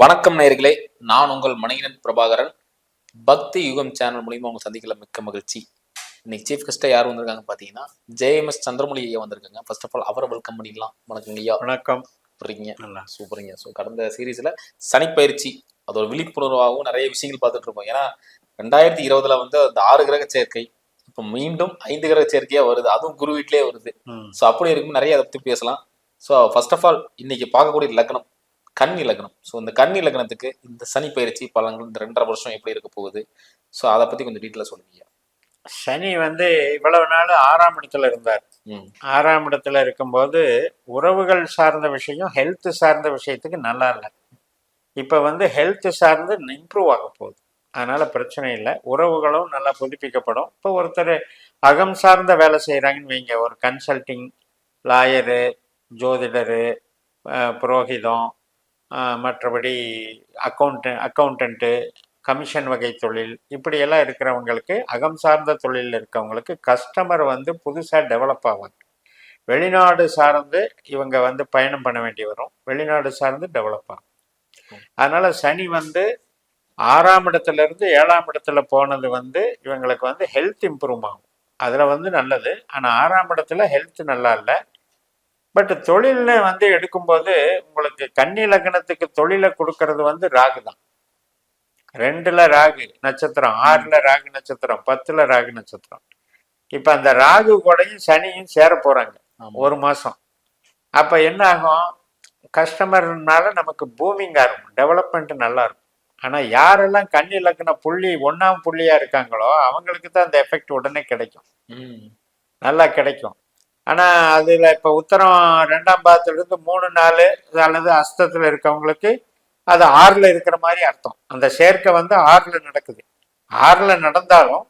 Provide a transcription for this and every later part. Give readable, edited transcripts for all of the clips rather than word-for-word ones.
வணக்கம் நேயர்களே, நான் உங்கள் மணிகண்டன் பிரபாகரன். பக்தி யுகம் சேனல் மூலியமா உங்க சந்திக்கல மிக்க மகிழ்ச்சி. இன்னைக்கு சீஃப் கெஸ்டா யார் வந்திருக்காங்க பாத்தீங்கன்னா, ஜேஎம்எஸ் சந்திரமொழி ஐயா வந்திருக்காங்க. ஃபர்ஸ்ட் ஆஃப் ஆல் அவரை வெல்கம் பண்ணிடலாம். வணக்கம் ஐயா. வணக்கம். இருக்கீங்க நல்லா சூப்பருங்க. ஸோ கடந்த சீரீஸ்ல சனிப்பயிற்சி அதோட விழிப்புணர்வாகவும் நிறைய விஷயங்கள் பார்த்துட்டு இருக்கோம். ஏன்னா 2020 வந்து அந்த 6 கிரக சேர்க்கை இப்போ மீண்டும் 5 கிரக சேர்க்கையா வருது. அதுவும் குரு வீட்டிலே வருது. ஸோ அப்படி இருக்கும் நிறைய அதை பத்தி பேசலாம். ஸோ ஃபர்ஸ்ட் ஆஃப் ஆல் இன்னைக்கு பார்க்கக்கூடிய லக்னம் கன்னி லக்னம். ஸோ இந்த கன்னி லக்னத்துக்கு இந்த சனி பயிற்சி பலன்கள் இந்த 2.5 வருஷம் எப்படி இருக்க போகுது? ஸோ அதை பத்தி கொஞ்சம் டீட்டெயிலாக சொல்லுங்க. சனி வந்து இவ்வளவு நாள் 6ஆம் இடத்துல இருந்தார். 6ஆம் இடத்துல இருக்கும்போது உறவுகள் சார்ந்த விஷயம், ஹெல்த் சார்ந்த விஷயத்துக்கு நல்லா இல்லை. இப்போ வந்து ஹெல்த் சார்ந்து இம்ப்ரூவ் ஆக போகுது. அதனால பிரச்சனை இல்லை. உறவுகளும் நல்லா புதுப்பிக்கப்படும். இப்போ ஒருத்தர் அகம் சார்ந்த வேலை செய்கிறாங்கன்னு வைங்க, ஒரு கன்சல்டிங், லாயரு, ஜோதிடரு, புரோகிதம், மற்றபடி அக்கௌண்டன்ட்டு, கமிஷன் வகை தொழில், இப்படியெல்லாம் இருக்கிறவங்களுக்கு, அகம் சார்ந்த தொழிலில் இருக்கவங்களுக்கு கஸ்டமர் வந்து புதுசாக டெவலப் ஆவாங்க. வெளிநாடு சார்ந்து இவங்க வந்து பயணம் பண்ண வேண்டி வரும். வெளிநாடு சார்ந்து டெவலப் ஆகும். அதனால சனி வந்து 6ஆம் இடத்துல இருந்து 7ஆம் இடத்துல போனது வந்து இவங்களுக்கு வந்து ஹெல்த் இம்ப்ரூவ் ஆகும். அதில் வந்து நல்லது. ஆனால் 6ஆம் இடத்துல ஹெல்த் நல்லா இல்லை. பட் தொழில்னு வந்து எடுக்கும்போது உங்களுக்கு கன்னி லக்னத்துக்கு தொழிலை கொடுக்கறது வந்து ராகு தான். 2ல் ராகு நட்சத்திரம், 6ல் ராகு நட்சத்திரம், 10ல் ராகு நட்சத்திரம். இப்போ அந்த ராகு கூடயும் சனியும் சேர போறாங்க ஒரு மாசம். அப்ப என்ன ஆகும்? கஸ்டமர்னால நமக்கு பூமிங்கா இருக்கும், டெவலப்மெண்ட் நல்லா இருக்கும். ஆனா யாரெல்லாம் கன்னி லக்ன புள்ளி 1ஆம் புள்ளியா இருக்காங்களோ அவங்களுக்கு தான் அந்த எஃபெக்ட் உடனே கிடைக்கும், நல்லா கிடைக்கும். ஆனா அதுல இப்ப உத்தரம் 2ஆம் பாதத்துல இருந்து 3, 4 அல்லது அஸ்தத்துல இருக்கவங்களுக்கு அது 6ல் இருக்கிற மாதிரி அர்த்தம். அந்த சேர்க்கை வந்து 6ல் நடக்குது. 6ல் நடந்தாலும்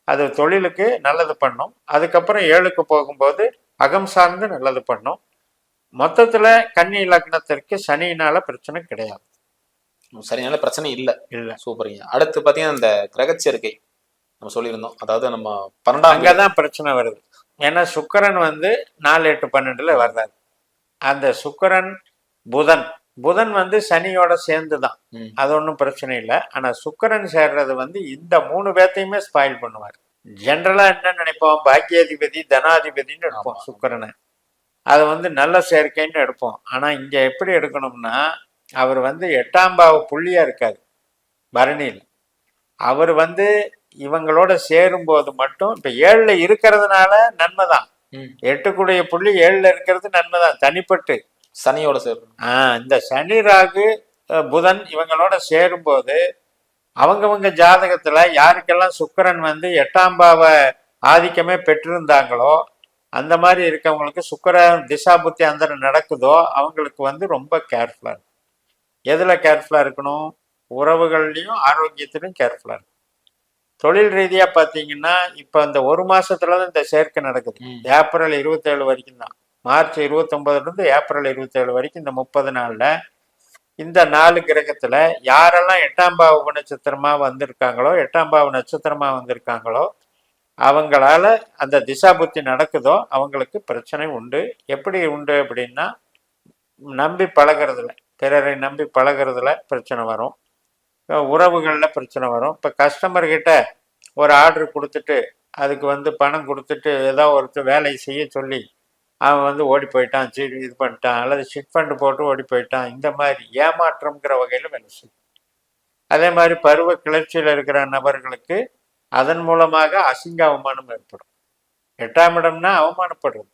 அது தொழிலுக்கு நல்லது பண்ணும். அதுக்கப்புறம் 7க்கு போகும்போது அகம் சார்ந்து நல்லது பண்ணும். மொத்தத்துல கன்னி லக்னத்திற்கு சனியினால பிரச்சனை கிடையாது. சரினால பிரச்சனை இல்லை. சூப்பருங்க. அடுத்து பாத்தீங்கன்னா இந்த கிரக சேர்க்கை நம்ம சொல்லியிருந்தோம். அதாவது நம்ம 12 அங்கதான் பிரச்சனை வருது. ஏன்னா சுக்கிரன் வந்து 4, 8, 12ல வர்றாரு. அந்த சுக்கிரன், புதன் வந்து சனியோட சேர்ந்து தான், அது ஒன்றும் பிரச்சனை இல்லை. ஆனால் சுக்கிரன் சேர்றது வந்து இந்த 3 பேர்த்தையுமே ஸ்பாயில் பண்ணுவார். ஜென்ரலா என்ன நினைப்போம்? பாக்கியாதிபதி, தனாதிபதினு எடுப்போம் சுக்கிரனை. அது வந்து நல்ல சேர்க்கைன்னு எடுப்போம். ஆனால் இங்கே எப்படி எடுக்கணும்னா, அவர் வந்து 8ஆம் பாவ புள்ளியா இருக்காரு பரணியில். அவர் வந்து இவங்களோட சேரும்போது மட்டும், இப்ப 7ல் இருக்கிறதுனால நன்மைதான். 8க்குடைய புள்ளி 7ல் இருக்கிறது நன்மைதான் தனிப்பட்டு. சனியோட சேரும். இந்த சனி, ராகு, புதன் இவங்களோட சேரும்போது அவங்கவங்க ஜாதகத்துல யாருக்கெல்லாம் சுக்கிரன் வந்து 8ஆம் பாவ ஆதிக்கமே பெற்றிருந்தாங்களோ அந்த மாதிரி இருக்கவங்களுக்கு சுக்கிரன் திசா புத்தி அந்த நடக்குதோ அவங்களுக்கு வந்து ரொம்ப கேர்ஃபுல்லா இருக்கும். எதுல கேர்ஃபுல்லா இருக்கணும்? உறவுகள்லையும் ஆரோக்கியத்திலும் கேர்ஃபுல்லா இருக்கும். தொழில் ரீதியா பாத்தீங்கன்னா இப்ப இந்த ஒரு மாசத்துலதான் இந்த சேர்க்கை நடக்குது. ஏப்ரல் 27 வரைக்கும் தான். மார்ச் 29 இருந்து ஏப்ரல் 27 வரைக்கும் இந்த 30 நாள்ல இந்த 4 கிரகத்துல யாரெல்லாம் 8ஆம் பாவ நட்சத்திரமா வந்திருக்காங்களோ, 8ஆம் பாவ நட்சத்திரமா வந்திருக்காங்களோ அவங்களால அந்த திசா புத்தி நடக்குதோ அவங்களுக்கு பிரச்சனை உண்டு. எப்படி உண்டு அப்படின்னா, நம்பி பழகிறதுல, பிறரை நம்பி பழகிறதுல பிரச்சனை வரும், உறவுகள்ல பிரச்சனை வரும். இப்ப கஸ்டமர் கிட்ட ஒரு ஆர்டர் கொடுத்துட்டு அதுக்கு வந்து பணம் கொடுத்துட்டு ஏதோ ஒரு வேலையை செய்ய சொல்லி அவன் வந்து ஓடி போயிட்டான், இது பண்ணிட்டான், அல்லது சிட் ஃபண்டு போட்டு ஓடி போயிட்டான், இந்த மாதிரி ஏமாற்றம்ங்கிற வகையில் வேலை செய்யும். அதே மாதிரி பருவ கிளர்ச்சியில் இருக்கிற நபர்களுக்கு அதன் மூலமாக அசிங்க அவமானம் ஏற்படும். 8ஆம் இடம்னா அவமானப்படுறது.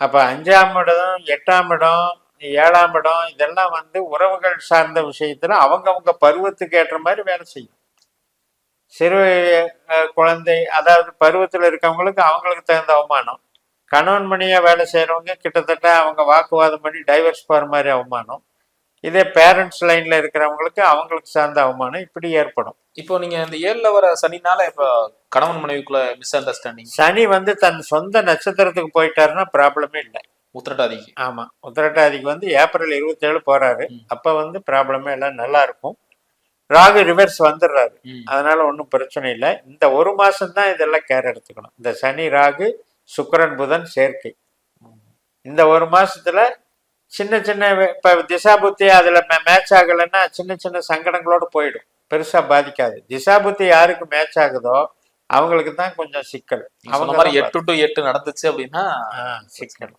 அப்ப 5ஆம் இடம், 8ஆம் இடம், 7ஆம் இடம் இதெல்லாம் வந்து உறவுகள் சார்ந்த விஷயத்துல அவங்கவுங்க பருவத்துக்கு ஏற்ற மாதிரி வேலை செய்யும். சிறு குழந்தை, அதாவது பருவத்தில் இருக்கவங்களுக்கு அவங்களுக்கு தகுந்த அவமானம். கணவன் மணியா வேலை செய்யறவங்க கிட்டத்தட்ட அவங்க வாக்குவாதம் பண்ணி டைவர்ஸ் போற மாதிரி அவமானம். இதே பேரண்ட்ஸ் லைன்ல இருக்கிறவங்களுக்கு அவங்களுக்கு சார்ந்த அவமானம் இப்படி ஏற்படும். இப்போ நீங்க இந்த 7ல் வர சனினால இப்ப கணவன் மனைவிக்குள்ள மிஸ் அண்டர்ஸ்டாண்டிங். சனி வந்து தன் சொந்த நட்சத்திரத்துக்கு போயிட்டாருன்னா ப்ராப்ளமே இல்லை. உத்திரட்டாதிக்கு. ஆமா, உத்திரட்டாதிக்கு வந்து ஏப்ரல் 27 போறாரு. அப்ப வந்து ப்ராப்ளமே எல்லாம் நல்லா இருக்கும். ராகு ரிவர்ஸ் வந்துடுறாரு. அதனால ஒன்றும் பிரச்சனை இல்லை. இந்த ஒரு மாசம் தான் இதெல்லாம் கேர் எடுத்துக்கணும். இந்த சனி, ராகு, சுக்கிரன், புதன் சேர்க்கை இந்த ஒரு மாசத்துல சின்ன சின்ன இப்போ திசா புத்தி அதில் மேட்ச் ஆகலைன்னா சின்ன சின்ன சங்கடங்களோடு போயிடும், பெருசாக பாதிக்காது. திசா புத்தி யாருக்கு மேட்ச் ஆகுதோ அவங்களுக்கு தான் கொஞ்சம் சிக்கல். அவங்க மாதிரி 8 to 8 நடந்துச்சு அப்படின்னா சிக்கல்.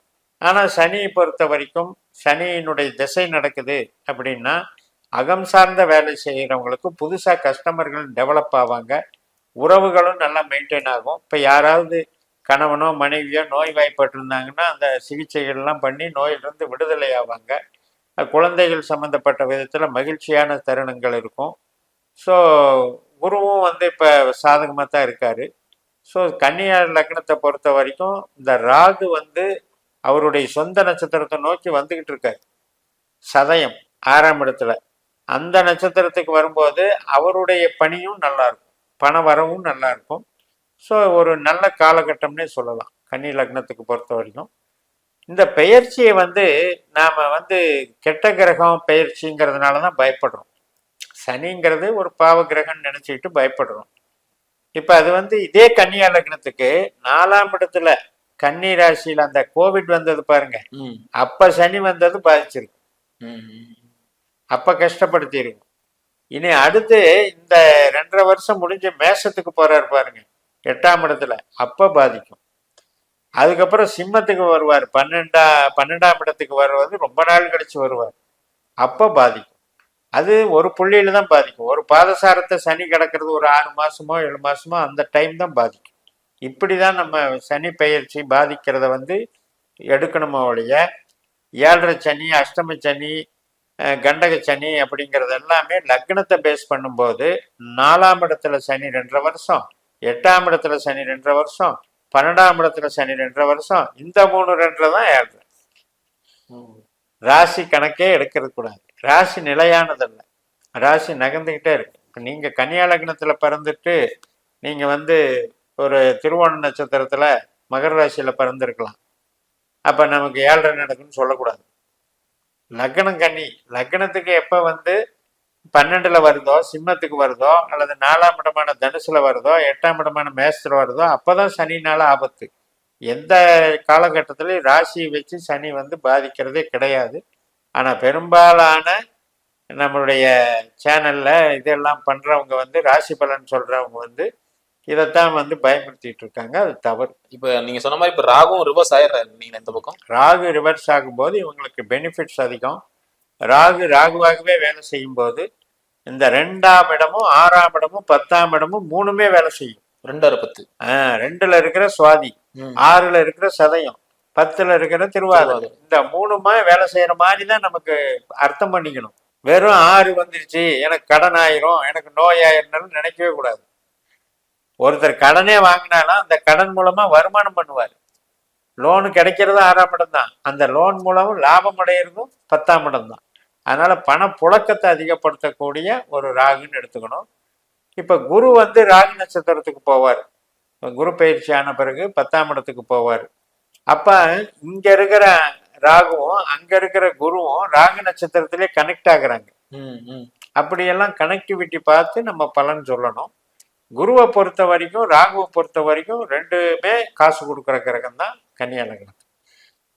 ஆனால் சனியை பொறுத்த வரைக்கும் சனியினுடைய திசை நடக்குது அப்படின்னா அகம் சார்ந்த வேலை செய்கிறவங்களுக்கு புதுசாக கஸ்டமர்கள் டெவலப் ஆவாங்க, உறவுகளும் நல்லா மெயின்டைன் ஆகும். இப்போ யாராவது கணவனோ மனைவியோ நோய்வாய்ப்பட்டிருந்தாங்கன்னா அந்த சிகிச்சைகள்லாம் பண்ணி நோயிலிருந்து விடுதலை ஆவாங்க. குழந்தைகள் சம்மந்தப்பட்ட விதத்தில் மகிழ்ச்சியான தருணங்கள் இருக்கும். ஸோ குருவும் வந்து இப்போ சாதகமாக தான் இருக்கார். ஸோ கன்னியா லக்னத்தை பொறுத்த வரைக்கும் இந்த ராகு வந்து அவருடைய சொந்த நட்சத்திரத்தை நோக்கி வந்துக்கிட்டு இருக்காரு, சதயம் 6ஆம் இடத்துல. அந்த நட்சத்திரத்துக்கு வரும்போது அவருடைய பணியும் நல்லா இருக்கும், பண வரவும் நல்லா இருக்கும். ஸோ ஒரு நல்ல காலகட்டம்னே சொல்லலாம் கன்னி லக்னத்துக்கு பொறுத்த வரைக்கும். இந்த பெயர்ச்சியை வந்து நாம் வந்து கெட்ட கிரகம் பெயர்ச்சிங்கிறதுனால தான் பயப்படுறோம். சனிங்கிறது ஒரு பாவ கிரகம்னு நினச்சிக்கிட்டு பயப்படுறோம். இப்போ அது வந்து இதே கன்னியா லக்னத்துக்கு 4ஆம் இடத்துல கன்னி ராசியில் அந்த கோவிட் வந்தது பாருங்க, அப்போ சனி வந்தது பாதிச்சிருக்கு, அப்போ கஷ்டப்படுத்தி இருக்கும். இனி அடுத்து இந்த 2.5 வருஷம் முடிஞ்ச மேஷத்துக்கு போறாரு பாருங்க 8ஆம் இடத்துல, அப்போ பாதிக்கும். அதுக்கப்புறம் சிம்மத்துக்கு வருவார், 12ஆம் இடத்துக்கு வருவது ரொம்ப நாள் கழிச்சு வருவார், அப்போ பாதிக்கும். அது ஒரு புள்ளியில தான் பாதிக்கும். ஒரு பாதசாரத்தை சனி கிடக்கிறது ஒரு 6 மாசமோ 7 மாசமோ அந்த டைம் தான் பாதிக்கும். இப்படி தான் நம்ம சனி பெயர்ச்சி பாதிக்கிறத வந்து எடுக்கணுமோ ஒழிய 7.5 சனி, அஷ்டம சனி, கண்டக சனி அப்படிங்கிறது எல்லாமே லக்னத்தை பேஸ் பண்ணும்போது 4ஆம் இடத்துல சனி 2.5 வருஷம், 8ஆம் இடத்துல சனி 2.5 வருஷம், 12ஆம் இடத்துல சனி 2.5 வருஷம், இந்த 3 தான் 7. ராசி கணக்கே எடுக்கிறது கூடாது. ராசி நிலையானதல்ல, ராசி நகர்ந்துக்கிட்டே இருக்கு. இப்போ நீங்கள் கன்னியா லக்னத்தில் பிறந்துட்டு நீங்கள் வந்து ஒரு திருவோண நட்சத்திரத்தில் மகர ராசியில் பிறந்திருக்கலாம், அப்போ நமக்கு 7.5 நடக்குன்னு சொல்லக்கூடாது. லக்னம் கன்னி, லக்னத்துக்கு எப்போ வந்து 12ல் வருதோ, சிம்மத்துக்கு வருதோ, அல்லது 4ஆம் இடமான தனுசுல வருதோ, 8ஆம் இடமான மேஷத்தில் வருதோ, அப்போதான் சனினால ஆபத்து. எந்த காலகட்டத்திலையும் ராசியை வச்சு சனி வந்து பாதிக்கிறதே கிடையாது. ஆனால் பெரும்பாலான நம்மளுடைய சேனலில் இதெல்லாம் பண்ணுறவங்க வந்து ராசி பலன் சொல்கிறவங்க வந்து இதைத்தான் வந்து பயன்படுத்திட்டு இருக்காங்க, அது தவறு. இப்போ நீங்கள் சொன்ன மாதிரி இப்போ ராகும் ரிவர்ஸ் ஆயிடுறாரு. நீங்கள் இந்த பக்கம் ராகு ரிவர்ஸ் ஆகும்போது இவங்களுக்கு பெனிஃபிட்ஸ் அதிகம். ராகுவாகவே வேலை செய்யும்போது இந்த 2ஆம் இடமும் 6ஆம் இடமும் 10ஆம் இடமும் 3மே வேலை செய்யும். 2/10. 2ல் இருக்கிற சுவாதி, 6ல் இருக்கிற சதயம், 10ல் இருக்கிற திருவாதிரை, இந்த 3மா வேலை செய்யற மாதிரி தான் நமக்கு அர்த்தம் பண்ணிக்கணும். வெறும் 6 வந்துருச்சு எனக்கு கடன் ஆயிரும், எனக்கு நோய் ஆயிரும் நினைக்கவே கூடாது. ஒருத்தர் கடனே வாங்கினாலும் அந்த கடன் மூலமா வருமானம் பண்ணுவார். லோனு கிடைக்கிறது 6ஆம் இடம் தான், அந்த லோன் மூலமும் லாபம் அடையிறதும் 10ஆம் இடம் தான். அதனால பண புழக்கத்தை அதிகப்படுத்தக்கூடிய ஒரு ராகுன்னு எடுத்துக்கணும். இப்ப குரு வந்து ராகு நட்சத்திரத்துக்கு போவார், குரு பயிற்சி ஆன பிறகு 10ஆம் இடத்துக்கு போவார். அப்ப இங்க இருக்கிற ராகுவும் அங்க இருக்கிற குருவும் ராகு நட்சத்திரத்திலே கனெக்ட் ஆகுறாங்க. அப்படியெல்லாம் கனெக்டிவிட்டி பார்த்து நம்ம பலன் சொல்லணும். குருவை பொறுத்த வரைக்கும் ராகுவை பொறுத்த வரைக்கும் 2மே காசு கொடுக்குற கிரகம் தான் கன்னியா லக்னம்.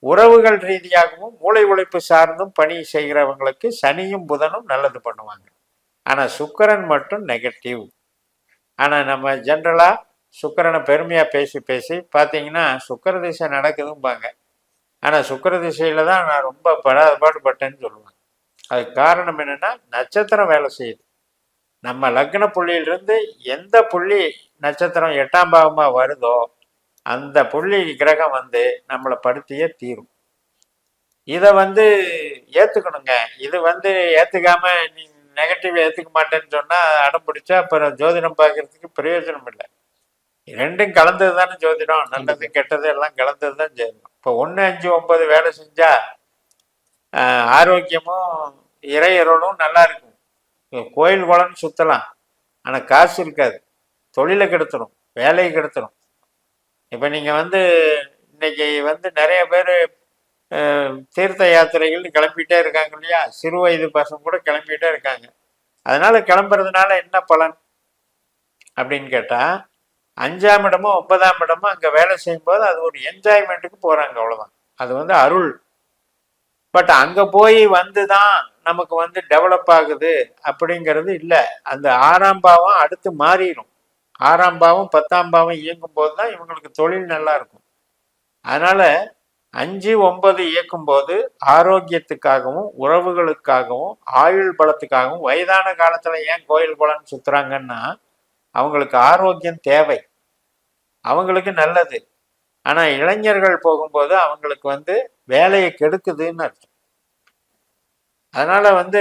உறவுகள் ரீதியாகவும் மூளை உழைப்பு சார்ந்தும் பணி செய்கிறவங்களுக்கு சனியும் புதனும் நல்லது பண்ணுவாங்க. ஆனால் சுக்கிரன் மட்டும் நெகட்டிவ். ஆனால் நம்ம ஜென்ரலாக சுக்கிரனை பெருமையாக பேசி பேசி பார்த்தீங்கன்னா சுக்கிர திசை நடக்குதும்பாங்க. ஆனால் சுக்கிர திசையில் தான் நான் ரொம்ப பாடுபட்டேன்னு சொல்லுவேன். அதுக்கு காரணம் என்னென்னா நட்சத்திரம் வேலை செய்யுது. நம்ம லக்ன புள்ளியிலிருந்து எந்த புள்ளி நட்சத்திரம் 8ஆம் பாவமாக வருதோ அந்த புள்ளி கிரகம் வந்து நம்மளை படுத்தியே தீரும். இதை வந்து ஏற்றுக்கணுங்க. இது வந்து ஏற்றுக்காம நீ நெகட்டிவ் ஏற்றுக்க மாட்டேன்னு சொன்னால் அடம் பிடிச்சா அப்புறம் ஜோதிடம் பார்க்கறதுக்கு பிரயோஜனம் இல்லை. 2ம் கலந்தது தானே ஜோதிடம், நல்லது கெட்டது எல்லாம் கலந்தது தான் ஜோதிடம். இப்போ 1, 5, 9 வேலை செஞ்சா ஆரோக்கியமும் இறையருளும் நல்லா இருக்கும். கோயில் குளம்னு சுற்றலாம், ஆனால் காசு இருக்காது, தொழிலை கெடுத்துடும், வேலையை கெடுத்துடும். இப்போ நீங்கள் வந்து இன்னைக்கு வந்து நிறைய பேர் தீர்த்த யாத்திரைகள்னு கிளம்பிட்டே இருக்காங்க இல்லையா, சிறு வயது பசங்க கூட கிளம்பிட்டே இருக்காங்க. அதனால கிளம்புறதுனால என்ன பலன் அப்படின்னு கேட்டால் 5ஆம் இடமும் 9ஆம் இடமும் அங்கே வேலை செய்யும்போது அது ஒரு என்ஜாய்மெண்ட்டுக்கு போகிறாங்க, அவ்வளோதான். அது வந்து அருள். பட் அங்க போய் வந்துதான் நமக்கு வந்து டெவலப் ஆகுது அப்படிங்கிறது இல்லை. அந்த 6ஆம் பாவம் அடுத்து மாறிடும். 6ஆம் பாவம் 10ஆம் பாவம் இயங்கும் போது தான் இவங்களுக்கு தொழில் நல்லா இருக்கும். அதனால 5, 9 இயக்கும் போது ஆரோக்கியத்துக்காகவும் உறவுகளுக்காகவும் ஆயுள் பலத்துக்காகவும் வயதான காலத்துல ஏன் கோயில் குளம்னு சுத்துறாங்கன்னா அவங்களுக்கு ஆரோக்கியம் தேவை, அவங்களுக்கு நல்லது. ஆனா இளைஞர்கள் போகும்போது அவங்களுக்கு வந்து வேலையை கெடுக்குதுன்னு அர்த்தம். அதனால வந்து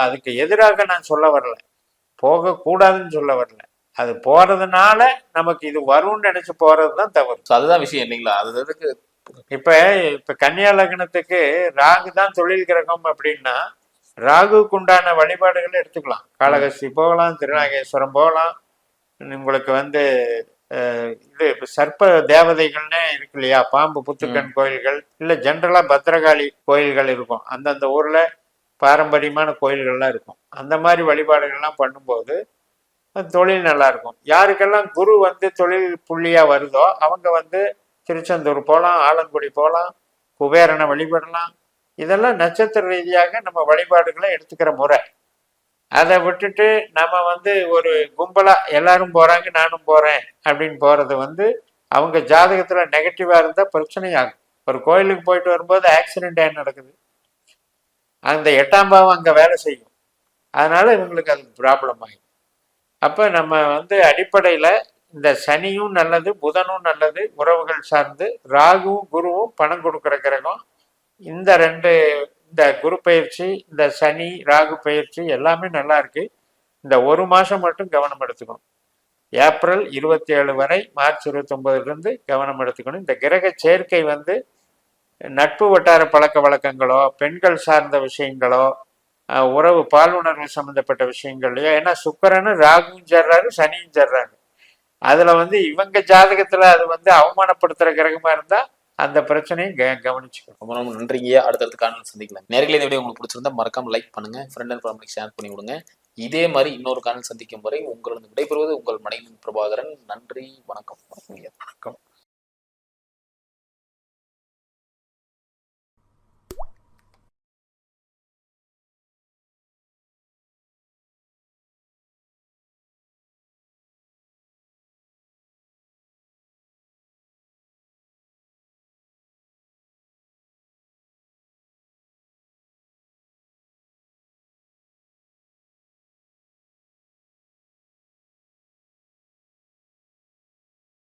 அதுக்கு எதிராக நான் சொல்ல வரல, போகக்கூடாதுன்னு சொல்ல வரல. அது போறதுனால நமக்கு இது வரும்னு நினைச்சு போறதுதான் தவறு. அதுதான் விஷயம் இல்லைங்களா? அது இப்ப கன்னியா லக்னத்துக்கு ராகு தான் தொழில் கிரகம் அப்படின்னா ராகுக்கு உண்டான வழிபாடுகளை எடுத்துக்கலாம். காளகஸ்தி போகலாம், திருநாகேஸ்வரம் போகலாம். உங்களுக்கு வந்து இது சர்ப்ப தேவதைகள்னே இருக்கு இல்லையா, பாம்பு புத்துக்கண் கோயில்கள், இல்லை ஜென்ரலா பத்திரகாளி கோயில்கள் இருக்கும். அந்தந்த ஊர்ல பாரம்பரியமான கோயில்கள்லாம் இருக்கும். அந்த மாதிரி வழிபாடுகள்லாம் பண்ணும்போது தொழில் நல்லா இருக்கும். யாருக்கெல்லாம் குரு வந்து தொழில் புள்ளியா வருதோ அவங்க வந்து திருச்செந்தூர் போகலாம், ஆலங்குடி போகலாம், குபேரனை வழிபடலாம். இதெல்லாம் நட்சத்திர ரீதியாக நம்ம வழிபாடுகளை எடுத்துக்கிற முறை. அதை விட்டுட்டு நம்ம வந்து ஒரு கும்பலா எல்லாரும் போறாங்க நானும் போறேன் அப்படின்னு போறது வந்து அவங்க ஜாதகத்துல நெகட்டிவா இருந்தா பிரச்சனை ஆகும். ஒரு கோயிலுக்கு போயிட்டு வரும்போது ஆக்சிடென்ட் ஏன் நடக்குது? அந்த 8ஆம் பாவம் அங்க வேலை செய்யும். அதனால இவங்களுக்கு அது ப்ராப்ளம் ஆகும். அப்ப நம்ம வந்து அடிப்படையில இந்த சனியும் நல்லது, புதனும் நல்லது, உறவுகள் சார்ந்து. ராகுவும் குருவும் பணம் கொடுக்குற கிரகம். இந்த குரு பயிற்சி, இந்த சனி ராகு பயிற்சி எல்லாமே நல்லா இருக்கு. இந்த ஒரு மாசம் மட்டும் கவனம் எடுத்துக்கணும். ஏப்ரல் 27 வரை மார்ச் 29 கவனம் எடுத்துக்கணும். இந்த கிரக சேர்க்கை வந்து நட்பு வட்டார பழக்க வழக்கங்களோ, பெண்கள் சார்ந்த விஷயங்களோ, உறவு பாலுணர்வு சம்பந்தப்பட்ட விஷயங்கள்லையோ, ஏன்னா சுக்கிரனும் ராகுவும் சேர்றாரு, சனியும் சேர்றாரு. அதுல வந்து இவங்க ஜாதகத்துல அது வந்து அவமானப்படுத்துற கிரகமா இருந்தா அந்த பிரச்சனையும் கவனிச்சுக்கணும். ரொம்ப ரொம்ப நன்றிங்க. அடுத்தடுத்து காணொலி சந்திக்கலாம். நேர்களை இந்த வீடியோ உங்களுக்கு பிடிச்சிருந்தா மறக்காம லைக் பண்ணுங்க, ஃப்ரெண்ட் அண்ட் ஃபேமிலிக்கு ஷேர் பண்ணி விடுங்க. இதே மாதிரி இன்னொரு காணொலி சந்திக்கும் வரை உங்களிடம் விடைபெறுவது உங்கள் மனைவி பிரபாகரன். நன்றி, வணக்கம். வணக்கம்.